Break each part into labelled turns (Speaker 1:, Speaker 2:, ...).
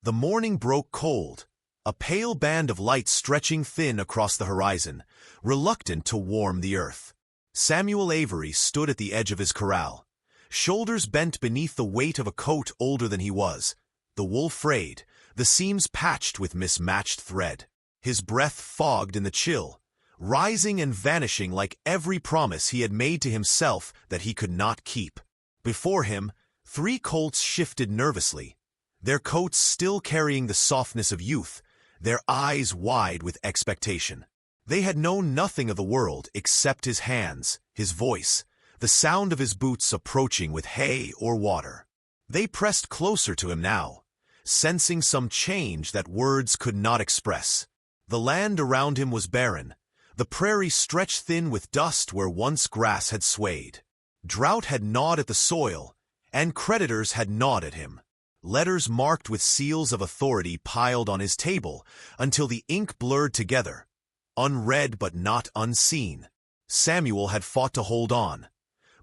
Speaker 1: The morning broke cold, a pale band of light stretching thin across the horizon, reluctant to warm the earth. Samuel Avery stood at the edge of his corral, shoulders bent beneath the weight of a coat older than he was, the wool frayed, the seams patched with mismatched thread. His breath fogged in the chill, rising and vanishing like every promise he had made to himself that he could not keep. Before him, 3 colts shifted nervously, their coats still carrying the softness of youth, their eyes wide with expectation. They had known nothing of the world except his hands, his voice, the sound of his boots approaching with hay or water. They pressed closer to him now, sensing some change that words could not express. The land around him was barren, the prairie stretched thin with dust where once grass had swayed. Drought had gnawed at the soil, and creditors had gnawed at him. Letters marked with seals of authority piled on his table until the ink blurred together, unread but not unseen. Samuel had fought to hold on,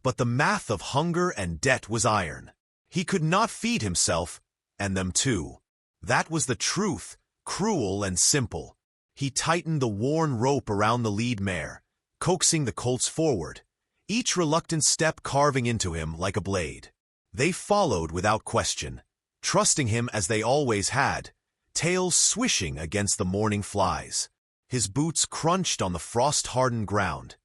Speaker 1: but the math of hunger and debt was iron. He could not feed himself, and them too. That was the truth, cruel and simple. He tightened the worn rope around the lead mare, coaxing the colts forward, each reluctant step carving into him like a blade. They followed without question, trusting him as they always had, tails swishing against the morning flies. His boots crunched on the frost-hardened ground,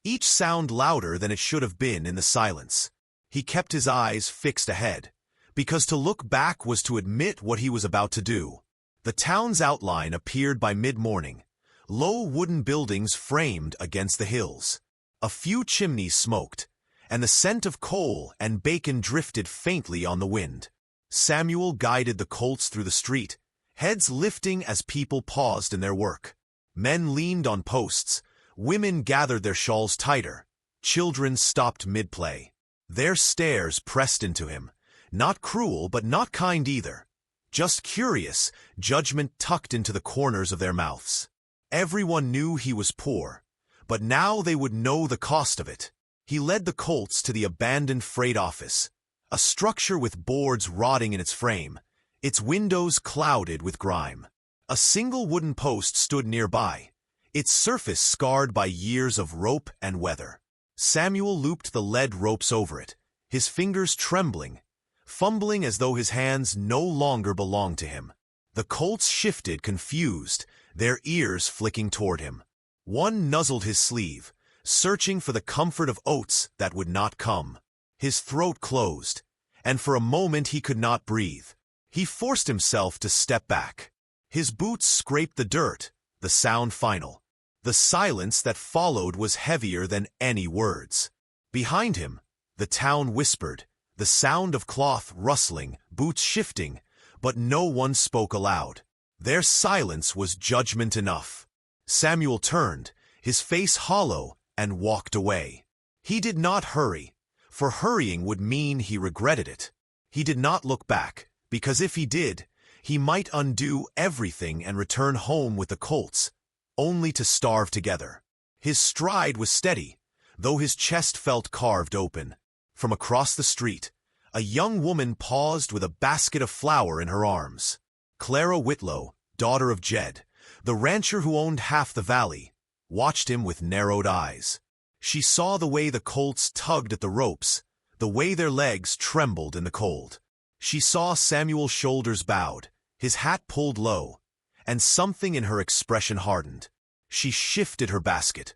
Speaker 1: each sound louder than it should have been in the silence. He kept his eyes fixed ahead, because to look back was to admit what he was about to do. The town's outline appeared by mid-morning, low wooden buildings framed against the hills. A few chimneys smoked, and the scent of coal and bacon drifted faintly on the wind. Samuel guided the colts through the street, heads lifting as people paused in their work. Men leaned on posts, women gathered their shawls tighter, children stopped mid-play. Their stares pressed into him, not cruel but not kind either, just curious, judgment tucked into the corners of their mouths. Everyone knew he was poor, but now they would know the cost of it. He led the colts to the abandoned freight office, a structure with boards rotting in its frame, its windows clouded with grime. A single wooden post stood nearby, its surface scarred by years of rope and weather. Samuel looped the lead ropes over it, his fingers trembling, fumbling as though his hands no longer belonged to him. The colts shifted confused, their ears flicking toward him. One nuzzled his sleeve, searching for the comfort of oats that would not come. His throat closed, and for a moment he could not breathe. He forced himself to step back. His boots scraped the dirt, the sound final. The silence that followed was heavier than any words. Behind him, the town whispered, the sound of cloth rustling, boots shifting, but no one spoke aloud. Their silence was judgment enough. Samuel turned, his face hollow, and walked away. He did not hurry, for hurrying would mean he regretted it. He did not look back, because if he did, he might undo everything and return home with the colts, only to starve together. His stride was steady, though his chest felt carved open. From across the street, a young woman paused with a basket of flour in her arms. Clara Whitlow, daughter of Jed, the rancher who owned half the valley, watched him with narrowed eyes. She saw the way the colts tugged at the ropes, the way their legs trembled in the cold. She saw Samuel's shoulders bowed, his hat pulled low, and something in her expression hardened. She shifted her basket,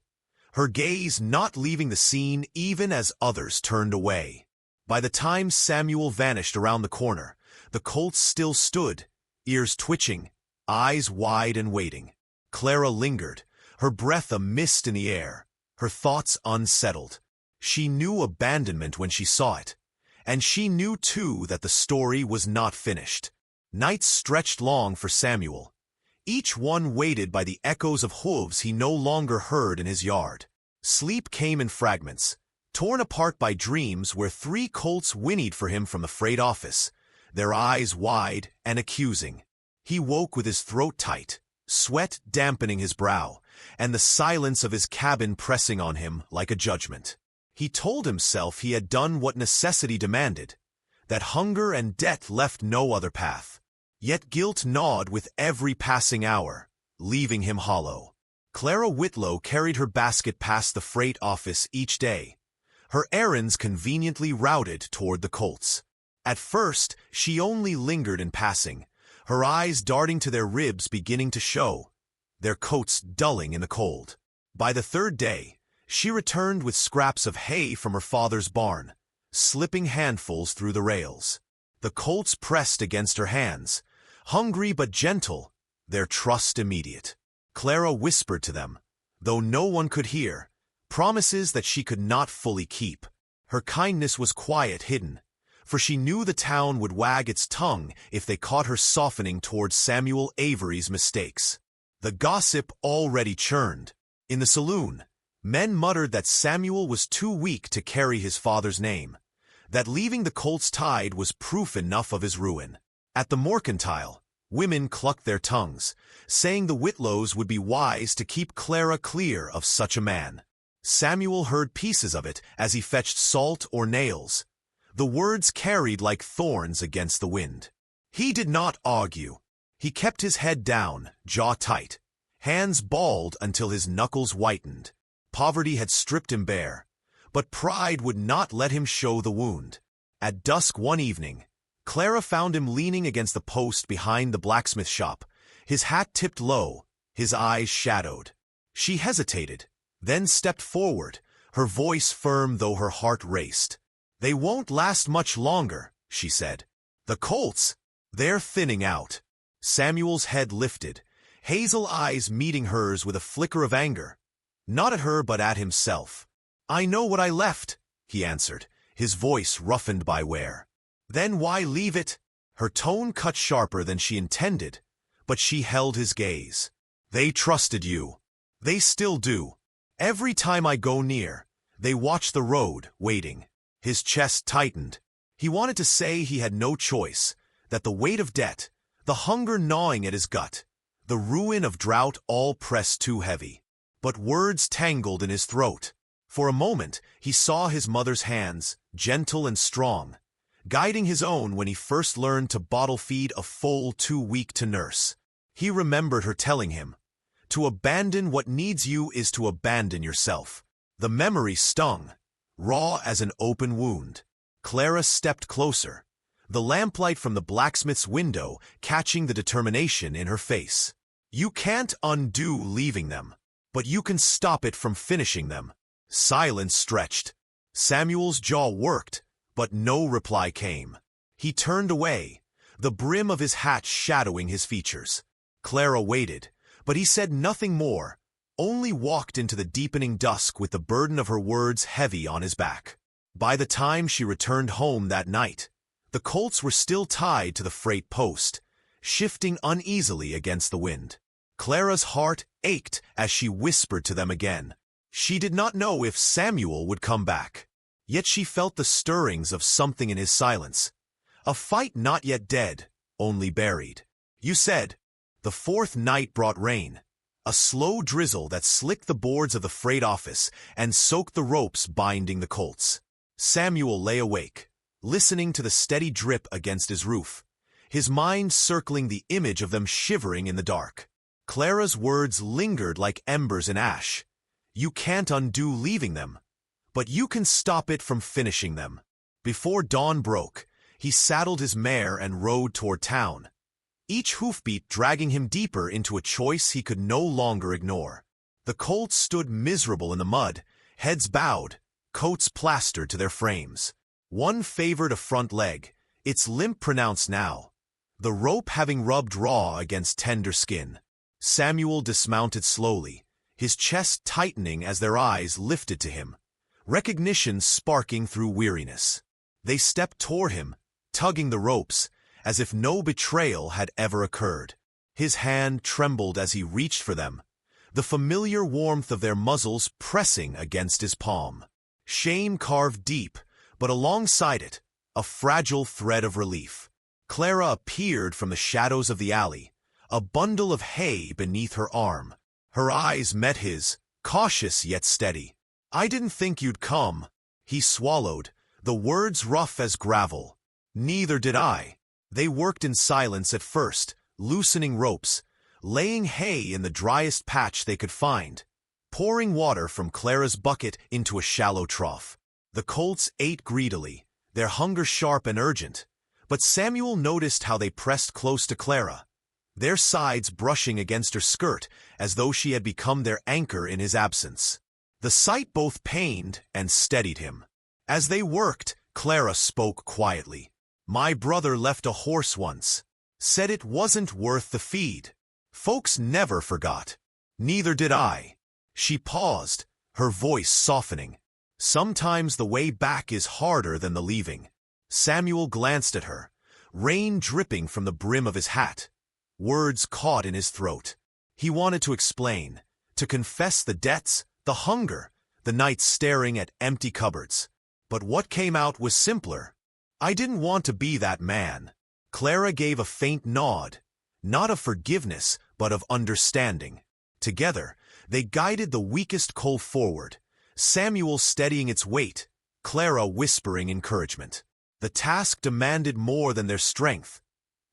Speaker 1: her gaze not leaving the scene even as others turned away. By the time Samuel vanished around the corner, the colts still stood, ears twitching, eyes wide and waiting. Clara lingered, her breath a mist in the air, her thoughts unsettled. She knew abandonment when she saw it, and she knew too that the story was not finished. Nights stretched long for Samuel, each one weighted by the echoes of hooves he no longer heard in his yard. Sleep came in fragments, torn apart by dreams where 3 colts whinnied for him from the freight office, their eyes wide and accusing. He woke with his throat tight, sweat dampening his brow, and the silence of his cabin pressing on him like a judgment. He told himself he had done what necessity demanded, that hunger and debt left no other path. Yet guilt gnawed with every passing hour, leaving him hollow. Clara Whitlow carried her basket past the freight office each day, her errands conveniently routed toward the Colts. At first, she only lingered in passing, her eyes darting to their ribs beginning to show, their coats dulling in the cold. By the third day, she returned with scraps of hay from her father's barn, slipping handfuls through the rails. The Colts pressed against her hands, hungry but gentle, their trust immediate. Clara whispered to them, though no one could hear, promises that she could not fully keep. Her kindness was quiet, hidden, for she knew the town would wag its tongue if they caught her softening towards Samuel Avery's mistakes. The gossip already churned. In the saloon, men muttered that Samuel was too weak to carry his father's name, that leaving the Colts tied was proof enough of his ruin. At the mercantile, women clucked their tongues, saying the Whitlows would be wise to keep Clara clear of such a man. Samuel heard pieces of it as he fetched salt or nails. The words carried like thorns against the wind. He did not argue. He kept his head down, jaw tight, hands balled until his knuckles whitened. Poverty had stripped him bare, but pride would not let him show the wound. At dusk one evening, Clara found him leaning against the post behind the blacksmith shop, his hat tipped low, his eyes shadowed. She hesitated, then stepped forward, her voice firm though her heart raced. "They won't last much longer," she said. "The Colts, they're thinning out." Samuel's head lifted, hazel eyes meeting hers with a flicker of anger, not at her but at himself. "I know what I left," he answered, his voice roughened by wear. "Then why leave it?" Her tone cut sharper than she intended, but she held his gaze. "They trusted you. They still do. Every time I go near, they watch the road, waiting." His chest tightened. He wanted to say he had no choice, that the weight of debt, the hunger gnawing at his gut, the ruin of drought all pressed too heavy. But words tangled in his throat. For a moment, he saw his mother's hands, gentle and strong, guiding his own when he first learned to bottle feed a foal too weak to nurse. He remembered her telling him, "To abandon what needs you is to abandon yourself." The memory stung, raw as an open wound. Clara stepped closer, the lamplight from the blacksmith's window catching the determination in her face. "You can't undo leaving them, but you can stop it from finishing them." Silence stretched. Samuel's jaw worked, but no reply came. He turned away, the brim of his hat shadowing his features. Clara waited, but he said nothing more, only walked into the deepening dusk with the burden of her words heavy on his back. By the time she returned home that night, the Colts were still tied to the freight post, shifting uneasily against the wind. Clara's heart ached as she whispered to them again. She did not know if Samuel would come back, yet she felt the stirrings of something in his silence. A fight not yet dead, only buried. "You said." The fourth night brought rain, a slow drizzle that slicked the boards of the freight office and soaked the ropes binding the Colts. Samuel lay awake, listening to the steady drip against his roof, his mind circling the image of them shivering in the dark. Clara's words lingered like embers in ash. "You can't undo leaving them, but you can stop it from finishing them." Before dawn broke, he saddled his mare and rode toward town, each hoofbeat dragging him deeper into a choice he could no longer ignore. The Colts stood miserable in the mud, heads bowed, coats plastered to their frames. One favored a front leg, its limp pronounced now, the rope having rubbed raw against tender skin. Samuel dismounted slowly, his chest tightening as their eyes lifted to him, recognition sparking through weariness. They stepped toward him, tugging the ropes, as if no betrayal had ever occurred. His hand trembled as he reached for them, the familiar warmth of their muzzles pressing against his palm. Shame carved deep, but alongside it, a fragile thread of relief. Clara appeared from the shadows of the alley, a bundle of hay beneath her arm. Her eyes met his, cautious yet steady. "I didn't think you'd come." He swallowed, the words rough as gravel. "Neither did I." They worked in silence at first, loosening ropes, laying hay in the driest patch they could find, pouring water from Clara's bucket into a shallow trough. The colts ate greedily, their hunger sharp and urgent, but Samuel noticed how they pressed close to Clara, their sides brushing against her skirt as though she had become their anchor in his absence. The sight both pained and steadied him. As they worked, Clara spoke quietly. "My brother left a horse once. Said it wasn't worth the feed. Folks never forgot. Neither did I." She paused, her voice softening. "Sometimes the way back is harder than the leaving." Samuel glanced at her, rain dripping from the brim of his hat. Words caught in his throat. He wanted to explain, to confess the debts, the hunger, the nights staring at empty cupboards. But what came out was simpler. "I didn't want to be that man." Clara gave a faint nod, not of forgiveness, but of understanding. Together, they guided the weakest coal forward, Samuel steadying its weight, Clara whispering encouragement. The task demanded more than their strength.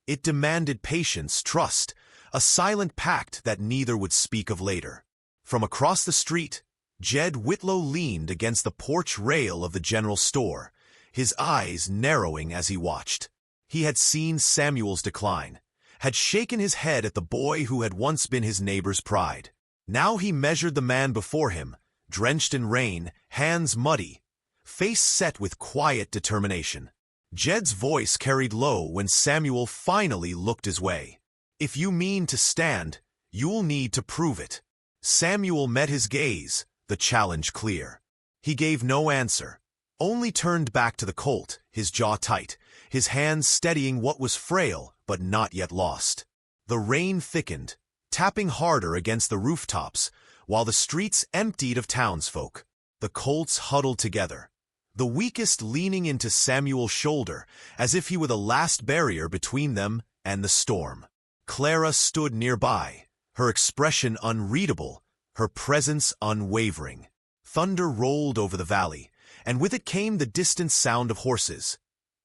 Speaker 1: It demanded patience, trust, a silent pact that neither would speak of later. From across the street, Jed Whitlow leaned against the porch rail of the general store, his eyes narrowing as he watched. He had seen Samuel's decline, had shaken his head at the boy who had once been his neighbor's pride. Now he measured the man before him, drenched in rain, hands muddy, face set with quiet determination. Jed's voice carried low when Samuel finally looked his way. "If you mean to stand, you'll need to prove it." Samuel met his gaze, the challenge clear. He gave no answer, only turned back to the colt, his jaw tight, his hands steadying what was frail but not yet lost. The rain thickened, tapping harder against the rooftops, while the streets emptied of townsfolk. The colts huddled together, the weakest leaning into Samuel's shoulder, as if he were the last barrier between them and the storm. Clara stood nearby, her expression unreadable, her presence unwavering. Thunder rolled over the valley, and with it came the distant sound of horses.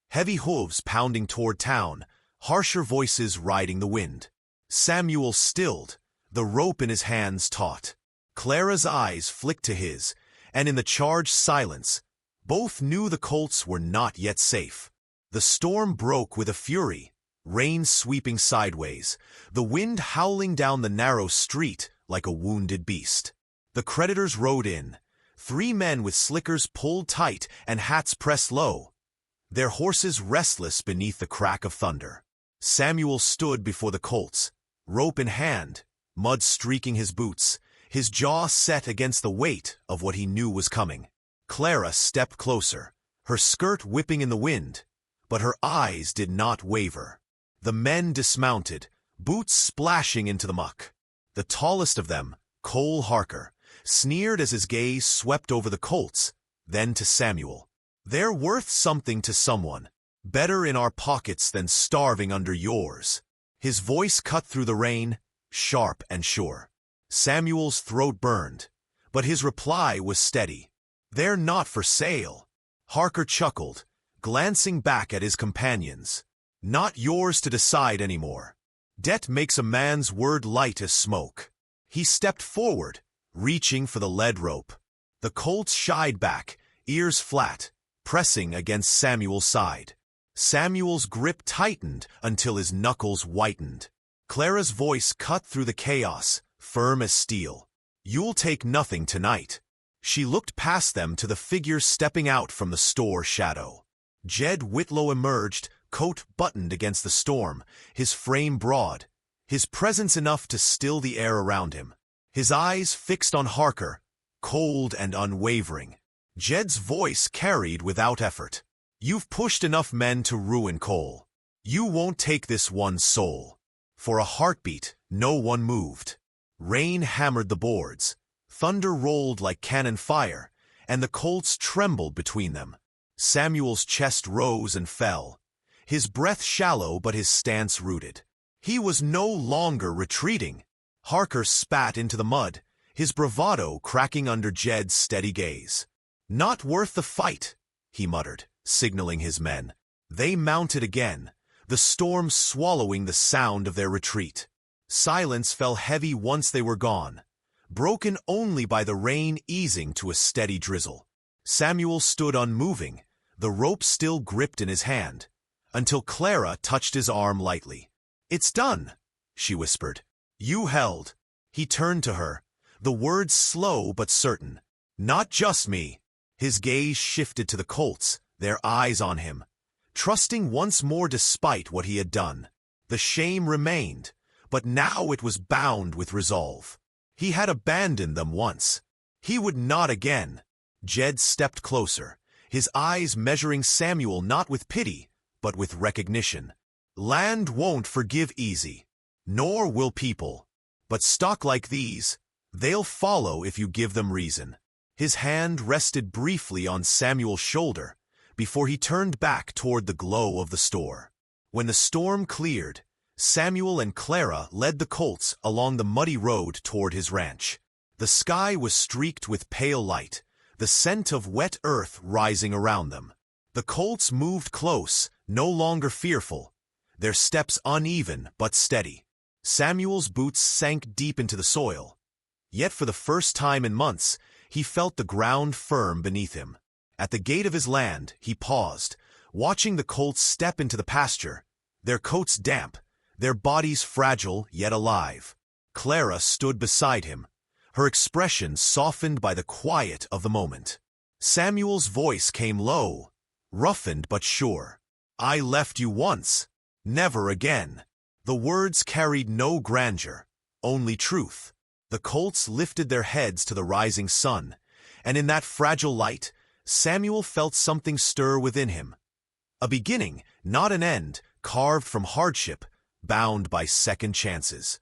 Speaker 1: Heavy hooves pounding toward town, harsher voices riding the wind. Samuel stilled, the rope in his hands taut. Clara's eyes flicked to his, and in the charged silence, both knew the colts were not yet safe. The storm broke with a fury, rain sweeping sideways, the wind howling down the narrow street like a wounded beast. The creditors rode in, 3 men with slickers pulled tight and hats pressed low, their horses restless beneath the crack of thunder. Samuel stood before the colts, rope in hand, mud streaking his boots, his jaw set against the weight of what he knew was coming. Clara stepped closer, her skirt whipping in the wind, but her eyes did not waver. The men dismounted, boots splashing into the muck. The tallest of them, Cole Harker, sneered as his gaze swept over the colts, then to Samuel. "They're worth something to someone, better in our pockets than starving under yours." His voice cut through the rain, sharp and sure. Samuel's throat burned, but his reply was steady. "They're not for sale." Harker chuckled, glancing back at his companions. "Not yours to decide anymore. Debt makes a man's word light as smoke." He stepped forward, reaching for the lead rope. The colts shied back, ears flat, pressing against Samuel's side. Samuel's grip tightened until his knuckles whitened. Clara's voice cut through the chaos, firm as steel. "You'll take nothing tonight." She looked past them to the figures stepping out from the store shadow. Jed Whitlow emerged, coat buttoned against the storm, his frame broad, his presence enough to still the air around him. His eyes fixed on Harker, cold and unwavering. Jed's voice carried without effort. "You've pushed enough men to ruin Cole. You won't take this one soul." For a heartbeat, no one moved. Rain hammered the boards, thunder rolled like cannon fire, and the colts trembled between them. Samuel's chest rose and fell, his breath shallow but his stance rooted. He was no longer retreating. Harker spat into the mud, his bravado cracking under Jed's steady gaze. "Not worth the fight," he muttered, signaling his men. They mounted again, the storm swallowing the sound of their retreat. Silence fell heavy once they were gone, broken only by the rain easing to a steady drizzle. Samuel stood unmoving, the rope still gripped in his hand, until Clara touched his arm lightly. "It's done," she whispered. "You held." He turned to her, the words slow but certain. "Not just me." His gaze shifted to the Colts, their eyes on him, trusting once more despite what he had done. The shame remained, but now it was bound with resolve. He had abandoned them once. He would not again. Jed stepped closer, his eyes measuring Samuel not with pity, but with recognition. "Land won't forgive easy, nor will people. But stock like these, they'll follow if you give them reason." His hand rested briefly on Samuel's shoulder before he turned back toward the glow of the store. When the storm cleared, Samuel and Clara led the Colts along the muddy road toward his ranch. The sky was streaked with pale light, the scent of wet earth rising around them. The Colts moved close, no longer fearful, their steps uneven but steady. Samuel's boots sank deep into the soil, yet for the first time in months, he felt the ground firm beneath him. At the gate of his land, he paused, watching the Colts step into the pasture, their coats damp, their bodies fragile yet alive. Clara stood beside him, her expression softened by the quiet of the moment. Samuel's voice came low, roughened but sure. "I left you once, never again." The words carried no grandeur, only truth. The Colts lifted their heads to the rising sun, and in that fragile light, Samuel felt something stir within him. A beginning, not an end, carved from hardship, bound by second chances.